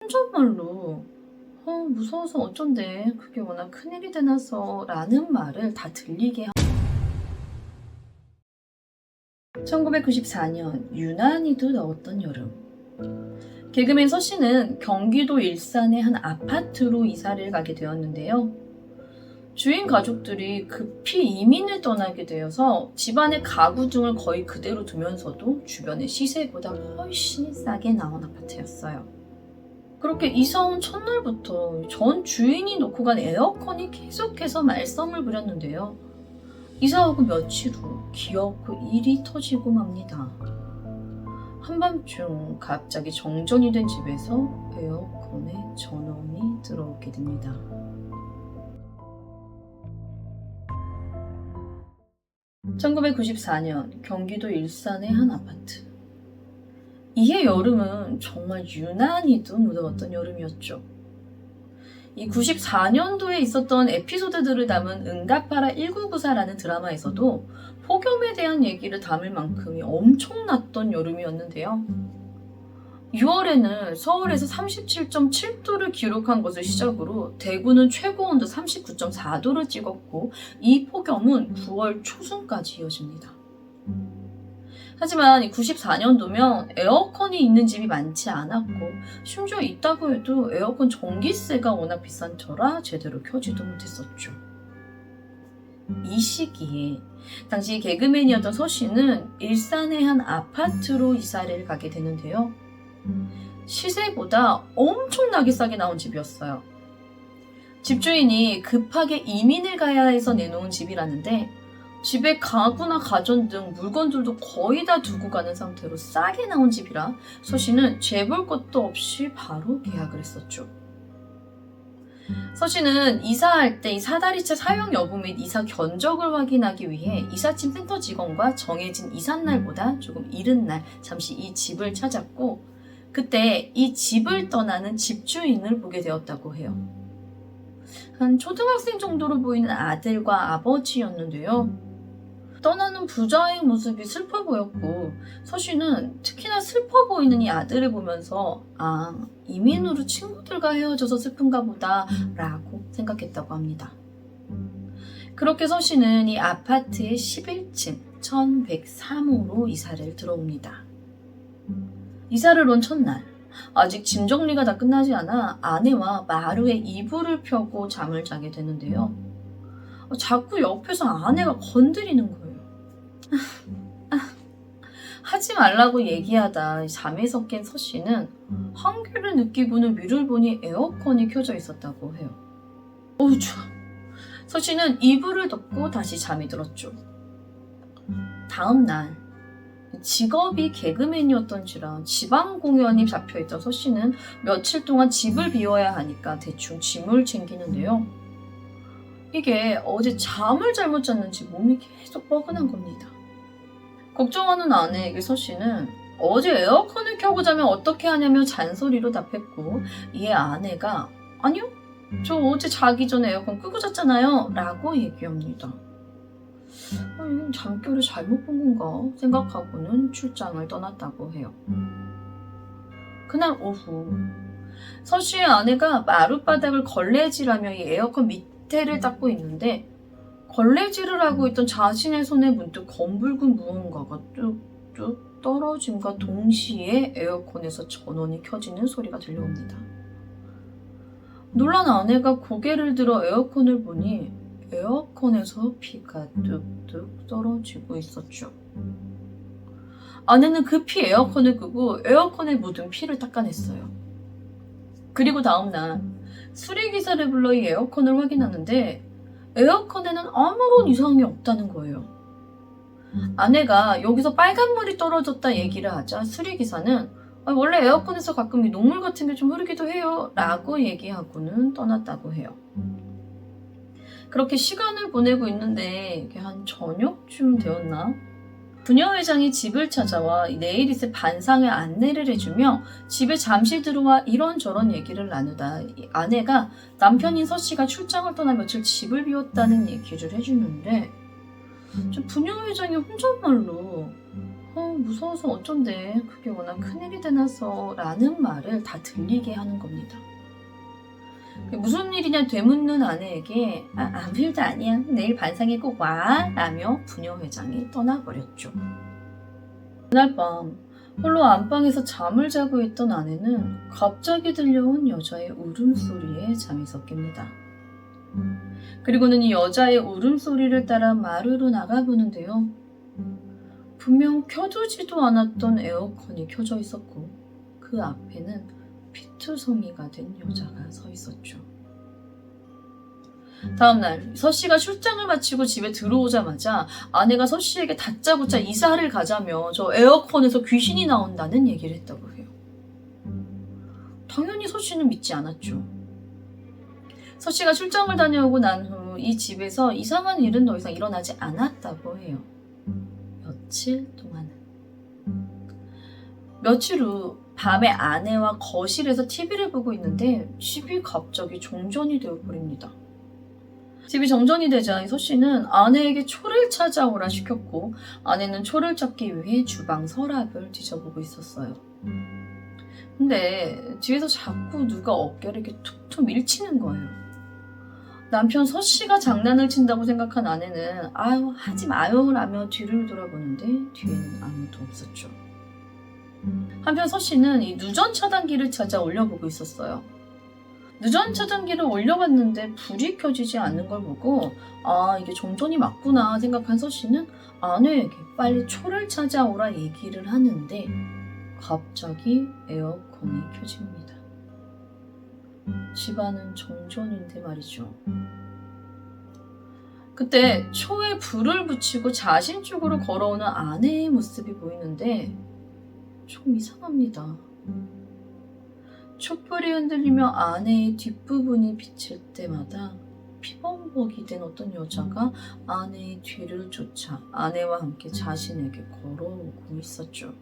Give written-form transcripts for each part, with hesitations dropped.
혼잣말로 무서워서 어쩐데 그게 워낙 큰일이 되나서 라는 말을 다 들리게 1994년 유난히도 더웠던 여름, 개그맨 서씨는 경기도 일산의 한 아파트로 이사를 가게 되었는데요. 주인 가족들이 급히 이민을 떠나게 되어서 집안의 가구 등을 거의 그대로 두면서도 주변의 시세보다 훨씬 싸게 나온 아파트였어요. 그렇게 이사 온 첫날부터 전 주인이 놓고 간 에어컨이 계속해서 말썽을 부렸는데요. 이사하고 며칠 후 기어코 일이 터지고 맙니다. 한밤중 갑자기 정전이 된 집에서 에어컨에 전원이 들어오게 됩니다. (1994년) 경기도 일산의 한 아파트. 이해 여름은 정말 유난히도 무더웠던 여름이었죠. 이 94년도에 있었던 에피소드들을 담은 응답하라 1994라는 드라마에서도 폭염에 대한 얘기를 담을 만큼이 엄청났던 여름이었는데요. 6월에는 서울에서 37.7도를 기록한 것을 시작으로 대구는 최고온도 39.4도를 찍었고, 이 폭염은 9월 초순까지 이어집니다. 하지만 94년도면 에어컨이 있는 집이 많지 않았고, 심지어 있다고 해도 에어컨 전기세가 워낙 비싼 터라 제대로 켜지도 못했었죠. 이 시기에 당시 개그맨이었던 서씨는 일산의 한 아파트로 이사를 가게 되는데요. 시세보다 엄청나게 싸게 나온 집이었어요. 집주인이 급하게 이민을 가야 해서 내놓은 집이라는데, 집에 가구나 가전 등 물건들도 거의 다 두고 가는 상태로 싸게 나온 집이라 서씨는 재볼 것도 없이 바로 계약을 했었죠. 서씨는 이사할 때 이 사다리차 사용 여부 및 이사 견적을 확인하기 위해 이삿짐 센터 직원과 정해진 이삿날보다 조금 이른 날 잠시 이 집을 찾았고, 그때 이 집을 떠나는 집주인을 보게 되었다고 해요. 한 초등학생 정도로 보이는 아들과 아버지였는데요. 떠나는 부자의 모습이 슬퍼 보였고, 서씨는 특히나 슬퍼 보이는 이 아들을 보면서 이민으로 친구들과 헤어져서 슬픈가 보다 라고 생각했다고 합니다. 그렇게 서씨는 이 아파트의 11층 1103호로 이사를 들어옵니다. 이사를 온 첫날, 아직 짐 정리가 다 끝나지 않아 아내와 마루에 이불을 펴고 잠을 자게 되는데요. 자꾸 옆에서 아내가 건드리는 거예요. 하지 말라고 얘기하다 잠에서 깬 서씨는 한기를 느끼고는 위를 보니 에어컨이 켜져 있었다고 해요. 어우 추워. 서씨는 이불을 덮고 다시 잠이 들었죠. 다음 날, 직업이 개그맨이었던지라 지방 공연이 잡혀있던 서씨는 며칠 동안 집을 비워야 하니까 대충 짐을 챙기는데요. 이게 어제 잠을 잘못 잤는지 몸이 계속 뻐근한 겁니다. 걱정하는 아내에게 서씨는 어제 에어컨을 켜고 자면 어떻게 하냐며 잔소리로 답했고, 이에 아내가 아니요, 저 어제 자기 전에 에어컨 끄고 잤잖아요 라고 얘기합니다. 잠결을 잘못 본 건가 생각하고는 출장을 떠났다고 해요. 그날 오후, 서씨의 아내가 마룻바닥을 걸레질하며 이 에어컨 밑에를 닦고 있는데, 걸레질을 하고 있던 자신의 손에 문득 검붉은 무언가가 뚝뚝 떨어짐과 동시에 에어컨에서 전원이 켜지는 소리가 들려옵니다. 놀란 아내가 고개를 들어 에어컨을 보니 에어컨에서 피가 뚝뚝 떨어지고 있었죠. 아내는 급히 에어컨을 끄고 에어컨에 묻은 피를 닦아냈어요. 그리고 다음날 수리기사를 불러 이 에어컨을 확인하는데 에어컨에는 아무런 이상이 없다는 거예요. 아내가 여기서 빨간물이 떨어졌다 얘기를 하자 수리기사는 원래 에어컨에서 가끔 이 녹물 같은 게 좀 흐르기도 해요 라고 얘기하고는 떠났다고 해요. 그렇게 시간을 보내고 있는데 이게 한 저녁쯤 되었나? 부녀회장이 집을 찾아와 내일 있을 반상회 안내를 해주며 집에 잠시 들어와 이런저런 얘기를 나누다 아내가 남편인 서씨가 출장을 떠나 며칠 집을 비웠다는 얘기를 해주는데, 부녀회장이 혼잣말로 무서워서 어쩐데 그게 워낙 큰일이 되나서 라는 말을 다 들리게 하는 겁니다. 무슨 일이냐 되묻는 아내에게 아무 일도 아니야, 내일 반상에 꼭 와 라며 부녀회장이 떠나버렸죠. 그날 밤 홀로 안방에서 잠을 자고 있던 아내는 갑자기 들려온 여자의 울음소리에 잠에서 깹니다. 그리고는 이 여자의 울음소리를 따라 마루로 나가보는데요. 분명 켜두지도 않았던 에어컨이 켜져 있었고 그 앞에는 피투성이가 된 여자가 서 있었죠. 다음날 서씨가 출장을 마치고 집에 들어오자마자 아내가 서씨에게 다짜고짜 이사를 가자며 저 에어컨에서 귀신이 나온다는 얘기를 했다고 해요. 당연히 서씨는 믿지 않았죠. 서씨가 출장을 다녀오고 난 후 이 집에서 이상한 일은 더 이상 일어나지 않았다고 해요. 며칠 동안은. 며칠 후 밤에 아내와 거실에서 TV를 보고 있는데 집이 갑자기 정전이 되어버립니다. 집이 정전이 되자 서씨는 아내에게 초를 찾아오라 시켰고 아내는 초를 찾기 위해 주방 서랍을 뒤져보고 있었어요. 근데 뒤에서 자꾸 누가 어깨를 이렇게 툭툭 밀치는 거예요. 남편 서씨가 장난을 친다고 생각한 아내는 아유 하지 마요 라며 뒤를 돌아보는데 뒤에는 아무도 없었죠. 한편 서씨는 이 누전 차단기를 찾아 올려보고 있었어요. 누전 차단기를 올려봤는데 불이 켜지지 않는 걸 보고 이게 정전이 맞구나 생각한 서씨는 아내에게 빨리 초를 찾아오라 얘기를 하는데 갑자기 에어컨이 켜집니다. 집안은 정전인데 말이죠. 그때 초에 불을 붙이고 자신 쪽으로 걸어오는 아내의 모습이 보이는데 좀 이상합니다. 촛불이 흔들리며 아내의 뒷부분이 비칠 때마다 피범벅이 된 어떤 여자가 아내의 뒤를 쫓아 아내와 함께 자신에게 걸어오고 있었죠.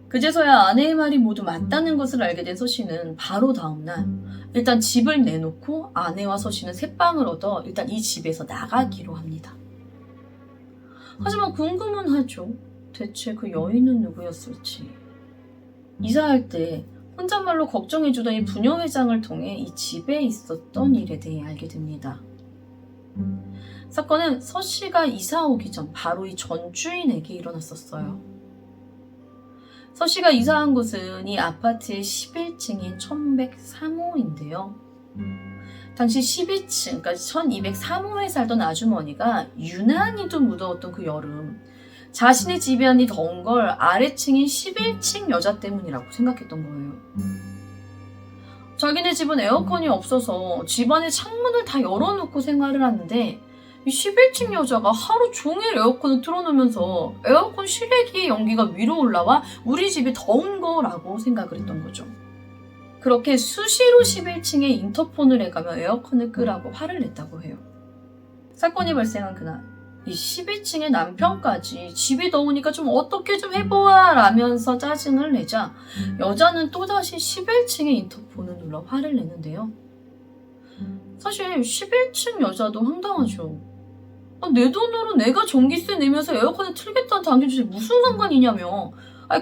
그제서야 아내의 말이 모두 맞다는 것을 알게 된 서씨는 바로 다음날 일단 집을 내놓고 아내와 서씨는 새빵을 얻어 일단 이 집에서 나가기로 합니다. 하지만 궁금은 하죠. 대체 그 여인은 누구였을지. 이사할 때 혼잣말로 걱정해주던 이 부녀회장을 통해 이 집에 있었던 일에 대해 알게 됩니다. 사건은 서씨가 이사 오기 전 바로 이 전주인에게 일어났었어요. 서씨가 이사한 곳은 이 아파트의 11층인 1103호인데요. 당시 12층, 그러니까 1203호에 살던 아주머니가 유난히도 무더웠던 그 여름, 자신의 집안이 더운 걸 아래층인 11층 여자 때문이라고 생각했던 거예요. 자기네 집은 에어컨이 없어서 집안의 창문을 다 열어놓고 생활을 하는데 이 11층 여자가 하루 종일 에어컨을 틀어놓으면서 에어컨 실외기의 연기가 위로 올라와 우리 집이 더운 거라고 생각을 했던 거죠. 그렇게 수시로 11층에 인터폰을 해가며 에어컨을 끄라고 화를 냈다고 해요. 사건이 발생한 그날 이 12층의 남편까지 집이 더우니까 좀 어떻게 좀 해보아 라면서 짜증을 내자 여자는 또다시 11층의 인터폰을 눌러 화를 내는데요. 사실 11층 여자도 황당하죠. 내 돈으로 내가 전기세 내면서 에어컨을 틀겠다는 당신 주제 무슨 상관이냐며.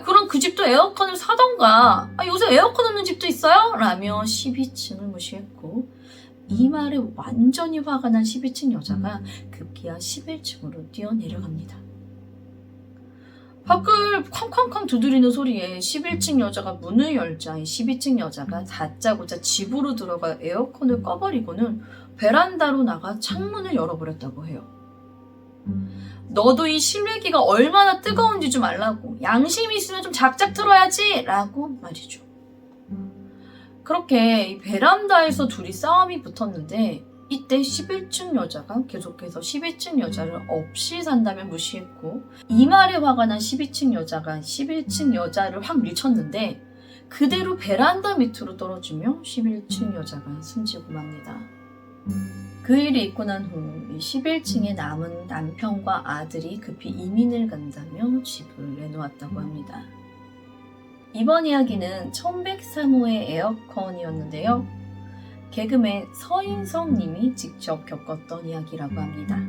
그럼 그 집도 에어컨을 사던가. 요새 에어컨 없는 집도 있어요? 라며 12층을 무시했고 이 말에 완전히 화가 난 12층 여자가 급기야 11층으로 뛰어내려갑니다. 밖을 쾅쾅쾅 두드리는 소리에 11층 여자가 문을 열자 12층 여자가 다짜고짜 집으로 들어가 에어컨을 꺼버리고는 베란다로 나가 창문을 열어버렸다고 해요. 너도 이 실외기가 얼마나 뜨거운지 좀 알라고. 양심이 있으면 좀 작작 틀어야지 라고 말이죠. 그렇게 베란다에서 둘이 싸움이 붙었는데 이때 11층 여자가 계속해서 12층 여자를 없이 산다며 무시했고 이 말에 화가 난 12층 여자가 11층 여자를 확 밀쳤는데 그대로 베란다 밑으로 떨어지며 11층 여자가 숨지고 맙니다. 그 일이 있고 난 후 11층에 남은 남편과 아들이 급히 이민을 간다며 집을 내놓았다고 합니다. 이번 이야기는 1103호의 에어컨이었는데요. 개그맨 서인성 님이 직접 겪었던 이야기라고 합니다.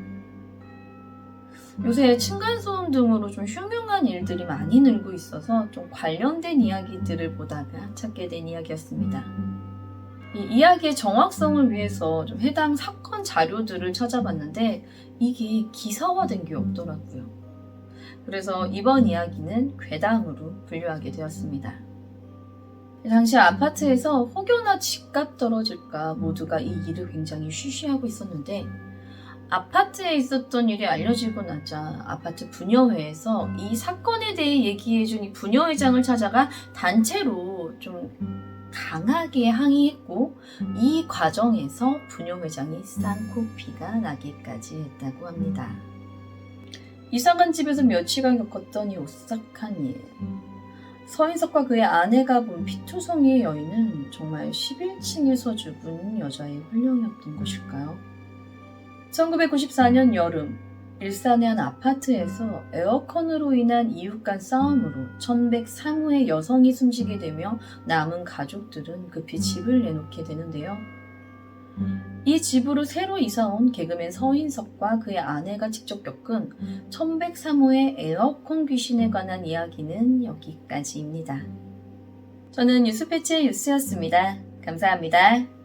요새 층간소음 등으로 좀 흉흉한 일들이 많이 늘고 있어서 좀 관련된 이야기들을 보다가 찾게 된 이야기였습니다. 이 이야기의 정확성을 위해서 좀 해당 사건 자료들을 찾아봤는데 이게 기사화된 게 없더라고요. 그래서 이번 이야기는 괴담으로 분류하게 되었습니다. 당시 아파트에서 혹여나 집값 떨어질까 모두가 이 일을 굉장히 쉬쉬하고 있었는데 아파트에 있었던 일이 알려지고 나자 아파트 부녀회에서 이 사건에 대해 얘기해준 이 부녀회장을 찾아가 단체로 좀 강하게 항의했고 이 과정에서 부녀회장이 쌍코피가 나기까지 했다고 합니다. 이사간 집에서 며칠간 겪었던 이 오싹한 일. 서인석과 그의 아내가 본 피투성이의 여인은 정말 11층에서 죽은 여자의 혼령이었던 것일까요? 1994년 여름 일산의 한 아파트에서 에어컨으로 인한 이웃 간 싸움으로 1103호의 여성이 숨지게 되며 남은 가족들은 급히 집을 내놓게 되는데요. 이 집으로 새로 이사온 개그맨 서인석과 그의 아내가 직접 겪은 1103호의 에어컨 귀신에 관한 이야기는 여기까지입니다. 저는 뉴스패치의 뉴스였습니다. 감사합니다.